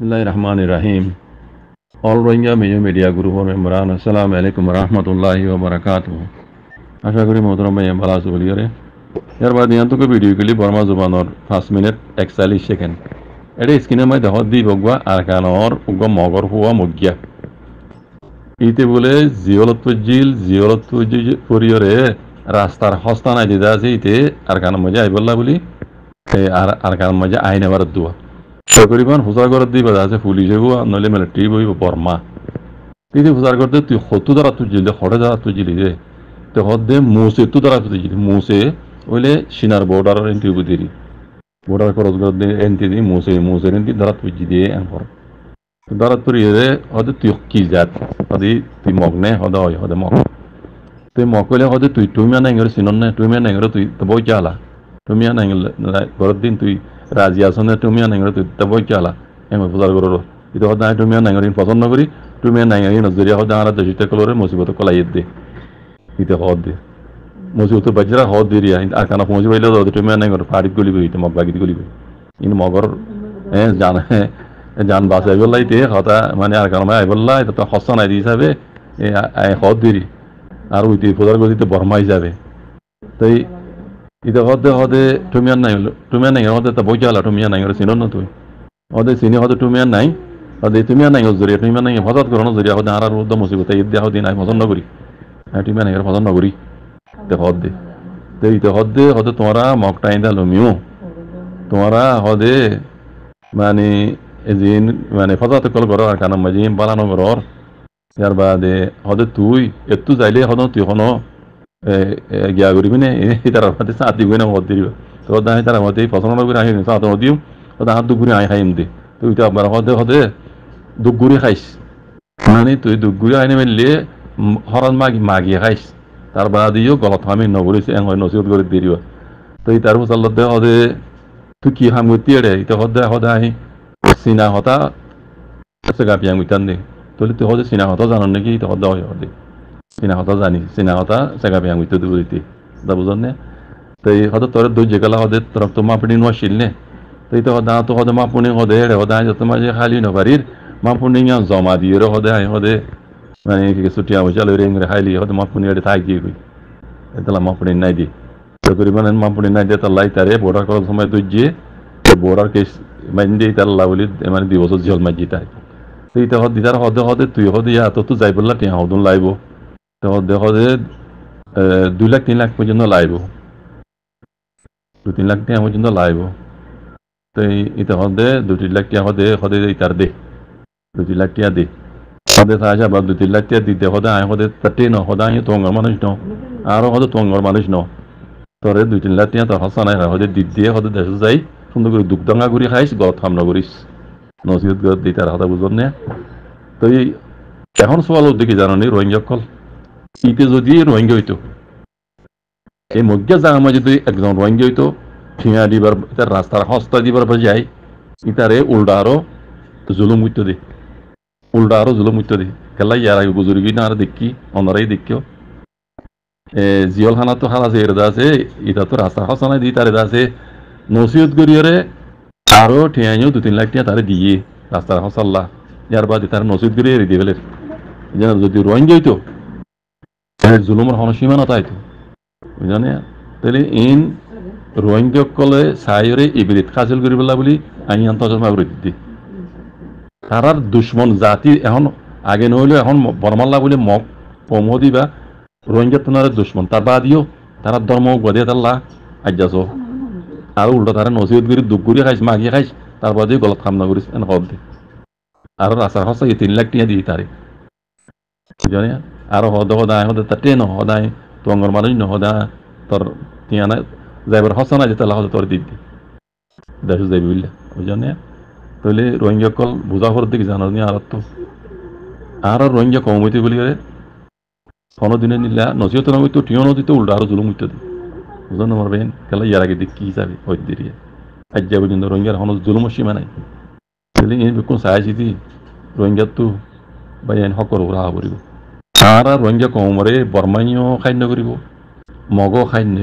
Bismillahirrahmanirrahim. All Rohingya Major Media Group memberan, Assalamu alaikum warahmatullahi wabarakatuh. আশা করি মোহতরম ভাই ভালো আছো বলি রে এরবার নিয়ন্ত্রক ভিডিও গুলি বর্মা জুবানোর 5 মিনিট 41 সেকেন্ড এটা স্ক্রিনের মধ্যে হদ দি বগবা আর কানর উগ্র মগর হুয়া মুগিয়া ইতে বলে জিওলত পরিয়রে রাস্তার হস্তা নাই দিদা আছে ইতে আর কান মজা আইবল্লা বলি আর কান মজা আইন আবার দুয়া করিবান হুসার করে দিবা আছে পুলিশ হইব নইলে মিলিটারি হইব বর্মা তুই হুসার করতে তুই হতু দ্বারা তুই জিলে হরে দ্বারা তুই জিলি রে তো হদে মুসে তু দ্বারা তুই জিলি মুসে ওইলে সিনার বর্ডার এন্ট্রি বুদিরি বর্ডার ক্রস করে এন্ট্রি দি মুসে এন্ট্রি দ্বারা তুই জিলি এনপর দ্বারা তুই রে হদে তুই কি জাত হদে তুই মগনে হদে হয় হদে মগ তুই মকলে হদে তুই তুমিয়া নাইঙ্গরে সিনন না তুমিয়া নাইঙ্গরে তুই তো বই চালা তুমিয়া নাইঙ্গলে গরদ দিন তুই রাজি আসনে তুমিয়া নাইঙ্গরে তুই তো বই চালা এমন পূজার করো ಇದು ಹೊದ ಟುಮಿಯ ನಂಗರಿ ಪಸಂದ ಕರಿ ಟುಮಿಯ ನಂಗರಿ ನಜರಿಯ ಹೊದ ಆರ ದಶಿತ ಕಲೋರೆ ಮುಸಿಬತ ಕಲಾಯಿದ್ದೆ ಇತೆ ಹೊದ್ದೆ ಮುಸಿಬತ ಬಜ್ರ ಹೊದ್ದಿರಿ ಆಕನ ಪೋಂಜಿ ಬೈಲ ದೊ ಟುಮಿಯ ನಂಗರಿ ಫಾಡಿತ್ ಗಲಿ ಬೈತೆ ಮಗ್ಗಾಗಿತ್ ಗಲಿ ಬೈ ಇನ್ ಮಗರ್ জান বাসে বললাইতে হতা মানে আর কারণে আইবল্লা এটা তো হসন আই হিসাবে হদ্দিরি আর উইতে পূজার গতিতে বর্মাই যাবে তাই ইতে হদে টুমিয়া নাই হদে তা বই চালা টুমিয়া নাই চিনো না তুই হদে চিনি হদে টুমিয়া নাই হদে তুমিয়া নাই জরিয়া তুমিয়া নাই হঠাৎ করো জরিয়া হদে আর উদ্যম মুসিবত ঈদ দেওয়া দিন আমি পছন্দ করি তুমিয়া নাই পছন্দ করি তে হদে তো ইতে হদে তোমরা মক টাইম দা লমিও তোমরা হদে মানে এজিন মানে ফজাতে কল করো আর কানাম মাজিম বালানো করর ইয়ার বাদে হদে তুই একটু যাইলে হদে তুই হনো গিয়া করিবি না তার হাতে সাথ দিবি না হদ দিবি তো দাই তার মতে পছন্দ করে আহি সাথ দিও তো হাত দুগুরি আই খাইম দে তুই তো আবার হদে দুগুরি খাইস মানে তুই দুগুরি আইনে মেললে হরন মাগিয়ে খাইস তার বাদিও গলত আমি নগরিস এং হয় নসিহত করে দিও তো তার মুসাল্লাত হদে তুই কি হাম গতি রে এটা হদে আহি সিনা হতা সেগা পিয়াং উইতান দে তুই তুই হদে সিনা হতা জানো নাকি এটা হদে হয় হদে সিনা হতা জানি সিনা হতা সেগা পিয়াং উইতে দুইতে দা বুঝন নে তাই হদে তোর দুই জেগালা হদে তোর তো মাপনি নশিল নে তাই তো হদা তো হদে মাপনি হদে রে হদা যত মাঝে খালি নবারির মাপনি জমা দিয়ে রে হদে মানে কি ছুটিয়া হইছাল রে ইংরে খাইলি হদে মাপনি রে থাই কি কই এতলা মাপনি নাই দি তো করিবান মাপনি নাই দে তালাই তারে বর্ডার করার সময় দুইজে বর্ডার কেস মাইন্ডে তাল্লা বলি মানে দিবস জল মাজি তাই তো ইতা হদে তুই হদে ইয়া তো যাই বললা টিয়া হদন লাইব তো হদে 2 লাখ 3 লাখ পর্যন্ত লাইব 2-3 লাখ টিয়া পর্যন্ত লাইব তো ইতা হদে 2-3 লাখ টিয়া হদে ইতার দে 2-3 লাখ টিয়া দে হদে সাজা বা 2-3 লাখ টিয়া দিতে হদে আই হদে তাতে ন হদে আই তোঙ্গর মানুষ ন আর হদে তোঙ্গর মানুষ ন তোরে 2-3 লাখ টিয়া তো হসানাই হদে দিয়ে হদে দেশ যাই সুন্দর করে দুগ্ধঙ্গা ঘুরি খাইস গত হামনা করিস নসিহত গত দিই তার কথা বুঝন না তো এই এখন সওয়াল দিকে জানো নি রোহিঙ্গা কল ইতে যদি রোহিঙ্গা হইতো এই মধ্যে জায়গা মাঝে যদি একজন রোহিঙ্গা হইতো ঠিয়া দিবার তার রাস্তার হস্তা দিবার পর যাই ইতারে উল্টা আরো জুলুম হইতো দে খেলা ইয়ার আগে গুজরি গিয়ে না আর দেখি অনারাই দেখিও জিয়ল খানা তো খালা এরদা আছে ইটা তো রাস্তার হস্তা নাই দিই তার এদা আছে নসিহত করিয়রে আরো ঠিয়াইও 2-3 লাখ টিয়া তারে দিয়ে রাস্তার হসাল্লা ইয়ার বাদে তার নসিহত করিয়ে রেডি ফেলে যেন যদি রোহিঙ্গা হইতো জুলুমের হনসীমা না তাইতো বুঝানে তাহলে ইন রোহিঙ্গা কলে সাইরে ইবরিত হাসিল করি পেলা বলি আমি আন্তর্জাতিক আবৃত দি তারার দুশ্মন জাতি এখন আগে নহলেও এখন বর্মাল্লা বলে মগ পমদি বা রোহিঙ্গা তোনার দুশ্মন তার বাদিও তারা ধর্ম গদিয়ে তাল্লা আজ্জাস আর উল্টা তারা নসিহত করি দুঃখ করি খাইস মাগিয়ে খাইস তার বাদে গলত খামনা করিস এনে কব দে আর রাস্তার হস্তা 3 লাখ টিয়া দিই তারে বুঝানে আর হদে তাতে ন হদায় তোঙ্গর মানুষ ন হদা তোর টিয়া না যাইবার হসা না যেতে হদে তোর দিদি দেশ যাইবি বুঝলে বুঝানে তাহলে রোহিঙ্গা কল বুঝা করে দিকে জানো নি আর রোহিঙ্গা কম হইতে বলি রে কোনো দিনে নিলা নসিহত না হইতো টিও নদীতে উল্টা আরো জুলুম হইতে দি বুঝানো মারবেন খেলা ইয়ার আগে দেখি হিসাবে হইতে দিয়ে আজ যাবো কিন্তু রোহিঙ্গার হন জুলুম সীমা নাই তাহলে এই কোন চাইছি দি রোহিঙ্গার তো বা এন হকর রাহা করিব আর রোহিঙ্গা কমরে বর্মাইও খাদ্য করিব মগ খাদ্য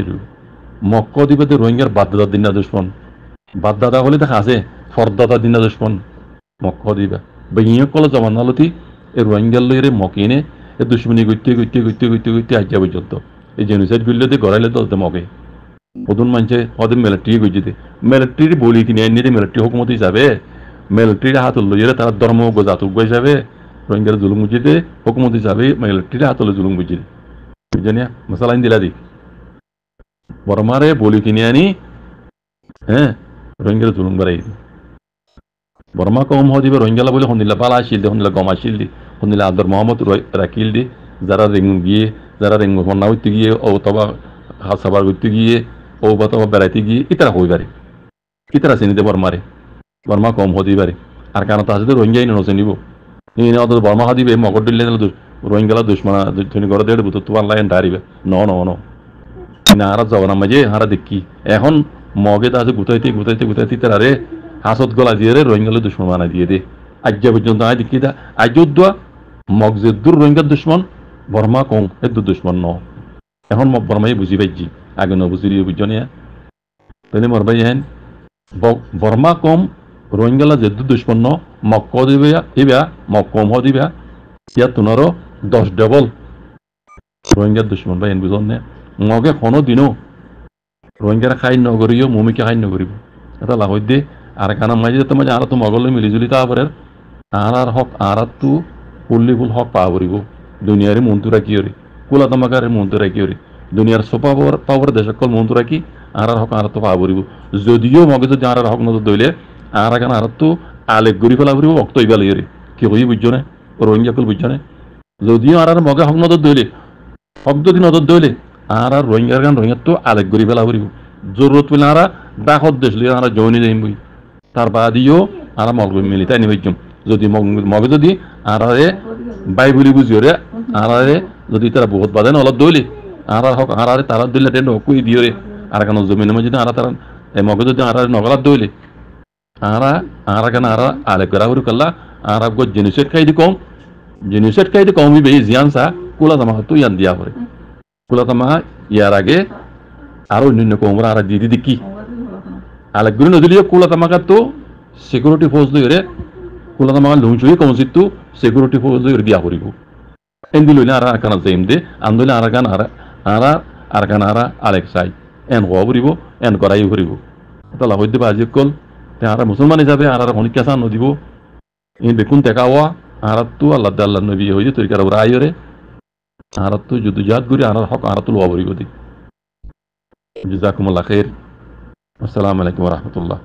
মক্ক দিবে রোহিঙ্গার বাধ্যদার দিন না দুশ্মন বাধ্যদাতা হলে দেখা আছে ফরদাতা দিন না দুশ্মন মক্ক দিবা বেগিয়ে কল জমান আলতি এ রোহিঙ্গার লইরে মকিনে এ দুশ্মনী গইতে আজ্ঞা পর্যন্ত এই জেনুসাইড বিল্লতে গড়াইলে দলতে মগে প্রথম মানছে ওদের মিলিটারি গইতে মিলিটারি বলি কিনে এনে মিলিটারি হুকুমত হিসাবে মিলিটারির হাত লইরে তারা ধর্ম জাতুক হিসাবে রোহিঙ্গার জুলুম বুঝিতে হুকুমত হিসাবে মিলিটারির হাত জুলুম বুঝিতে বুঝছেন মশালাইন দিলা দি বর্মারে বলি কিনে আনি হ্যাঁ রোহিঙ্গার জুলুম বাড়াই বর্মা কম হদিবে রোহিঙ্গালা বলে হন্দিলা বালা আসিল দি হন্দিলা গম আসিল দি হন্দিলা আব্দুল মোহাম্মদ রাকিল দি যারা রেঙ্গু গিয়ে যারা রেঙ্গু কন্যা হইতে গিয়ে ও তবা হাসাবার করতে গিয়ে ও বা তবা বেড়াইতে গিয়ে ইতারা হই পারে ইতারা চিনিতে বর্মারে বর্মা কম হদি পারে আর কেন তা আছে রোহিঙ্গাই নচিনিব এই অত বর্মা হাদিবে মগর দিলে রোহিঙ্গালা দুশ্মনা ধনী করে দেড় বুতো তোমার লাইন দাঁড়িবে ন ন ন না হারা জগনা মাঝে হারা দেখি এখন মগে তা আছে গুতাইতে তারা রে হাসত গলা দিয়ে রে রোহিঙ্গালে দুশ্মন বানাই দিয়ে দে আজ্ঞা পর্যন্ত আয় দেখি দা আজুদ্দোয়া মগ যে দূর রোহিঙ্গার দুশ্মন বর্মা কম একদু দুশ্মন ন এখন বর্মাই বুঝি পাইছি আগে ন বুঝি বুঝছো না তাহলে মরবাই হেন বর্মা কম রোহিঙ্গালা যে দুশ্মন ন মক্ক দিবে ইবা মক কম হ দিবা ইয়া তোমারও 10 ডবল রোহিঙ্গার দুশ্মন ভাই এন বুঝন না মগে কোনো দিনও রোহিঙ্গারা খাই নগরীয় মমিকে খাই নগরিব এটা লাভ দে আর কানা মাঝে তোমার আর তো মগল মিলিজুলি তারপরে আর হক আর তো ফুল্লি ফুল হক পাওয়া করিব দুনিয়ারে মন্তুরা কি হরি কুলা তামাকারে মন্তুরা কি হরি দুনিয়ার সোপা পাওয়ার দেশকল মন্তুরা কি আর হক আর তো পাওয়া করিব যদিও মগে যদি আর হক নজর দইলে আর কানা আর তো আলেক গরি ফেলা করিব ভক্ত ইবাল হরি কি হই বুঝছো না রোহিঙ্গা কল বুঝছো না যদিও আর মগে হক নজর দইলে হক যদি নজর দইলে আর রোহিঙ্গার গান রোহিঙ্গার তো আলেক গরি ফেলা করিব জরুরত পেলে আর ডাকত দেশ লিয়ে আর জয়নি যাইম বই তার বাদিও আর মগ মিলি তাই নিবাইজম যদি মগে যদি আর বাই বলি বুঝি রে আর যদি তারা বহুত বাদে অলপ দইলে আর হক আর তারা দিলে টেন হকুই দিও রে আর কেন জমিনের মধ্যে আর তারা মগে যদি আর নগলাত দইলে আর কেন আর আলেক করা করি কাল্লা আর গো জেনুসাইড খাই দি কম বে জিয়ানসা কুলা জামা তো ইয়ান দিয়া করে কুলা জামা ইয়ার আগে আরো অন্যান্য কমরা আর দিদি দেখি আলেক গুলো নদীয় কুলা জামাকা তো সিকিউরিটি ফোর্স লইরে কুলা জামা লুঞ্চুই কমসিত সিকিউরিটি ফোর্স লইরে বিয়া করিব এন্দি লইলে আর কানা যাইম দে আন্দোলন আর কানা আলেক সাই এন গবরিব এন করাই করিব তালা হইতে বাজি কল তে আর মুসলমান হিসাবে আর অনেক কাছা নদিব ইন বেকুন তেকাওয়া আর তো আল্লাহ নবী হইছে তরিকার ওরা আইরে আর তো যুদ্ধজাত করি আর হক আর তো লওয়া বরিব দি জাযাকুমুল্লাহ খাইর আসসালামু আলাইকুম ওয়া রাহমাতুল্লাহ